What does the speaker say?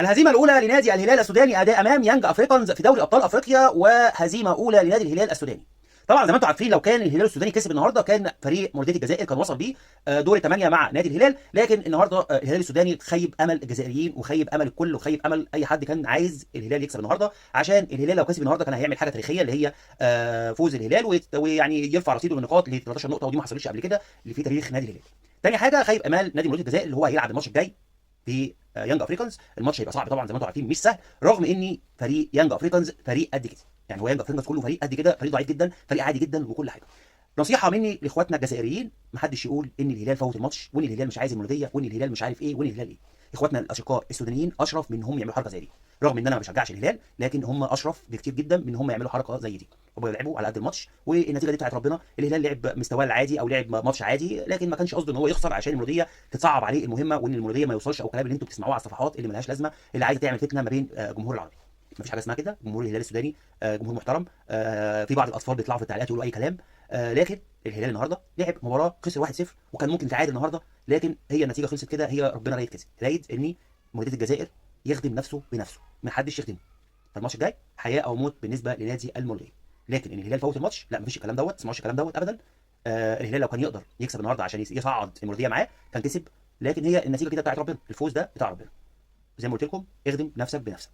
الهزيمة الأولى لنادي الهلال السوداني أداء أمام يانج أفريكانز في دوري أبطال أفريقيا، وهزيمة أولى لنادي الهلال السوداني. طبعا زي ما انتم عارفين، لو كان الهلال السوداني كسب النهارده كان فريق مولودية الجزائر كان وصل بيه دور الثمانيه مع نادي الهلال. لكن النهارده الهلال السوداني خيب امل الجزائريين وخيب امل الكل وخيب امل اي حد كان عايز الهلال يكسب النهارده، عشان الهلال لو كسب النهارده كان هيعمل حاجه تاريخيه اللي هي فوز الهلال، ويعني يرفع رصيده بالنقاط ل 13 نقطه، ودي ما حصلتش قبل كده اللي في تاريخ نادي الهلال. تاني حاجه، خيب امال نادي مولودية الجزائر اللي هو هيلعب الماتش الجاي في يانج افريكانز. الماتش هيبقى صعب طبعا زي ما انتم عارفين، مش سهل، رغم ان فريق يانج افريكانز فريق قد كده. يعني هو يانج افريكانز كله فريق قد كده، فريق ضعيف جدا، فريق عادي جدا وكل حاجه. نصيحه مني لاخواتنا الجزائريين، محدش يقول ان الهلال فوت الماتش، وان الهلال مش عايز المولوديه، وان الهلال مش عارف ايه، وان الهلال ايه. اخواتنا الاشقاء السودانيين اشرف من انهم يعملوا حركه زي دي، رغم ان انا ما بشجعش الهلال، لكن هم اشرف بكتير جدا من ان هم يعملوا حركه زي دي. هم بيلعبوا على قد الماتش، والنتيجه دي بتاعت ربنا. الهلال لعب مستواه العادي او لعب ماتش عادي، لكن ما كانش قصده ان هو يخسر عشان المولوديه تتصعب عليه المهمه، وان المولوديه ما يوصلش، او الكلام اللي انتم بتسمعوه على الصفحات اللي ملهاش لازمه، اللي عايزه تعمل فتنه ما بين جمهور العربي. مفيش حاجه اسمها كده. جمهور الهلال السوداني جمهور محترم. في بعض الاطفال بيطلعوا في التعليقات يقولوا اي كلام، لكن الهلال النهارده لعب مباراه خسر 1-0، وكان ممكن يتعادل النهارده، لكن هي النتيجه خلصت كده. هي ربنا رايد كده، رايد ان مولودية الجزائر يخدم نفسه بنفسه، ما حدش يخدمه. فالماتش الجاي حياه او موت بالنسبه لنادي المولوديه. لكن ان الهلال فوت الماتش، لا، مفيش الكلام دوت، ما تسمعوش الكلام دوت ابدا. الهلال لو كان يقدر يكسب النهارده عشان يصعد المولوديه معاه كان كسب، لكن هي النتيجه كده بتاعت ربنا، الفوز ده بتاع ربنا. زي ما قلت لكم، اخدم نفسك بنفسك.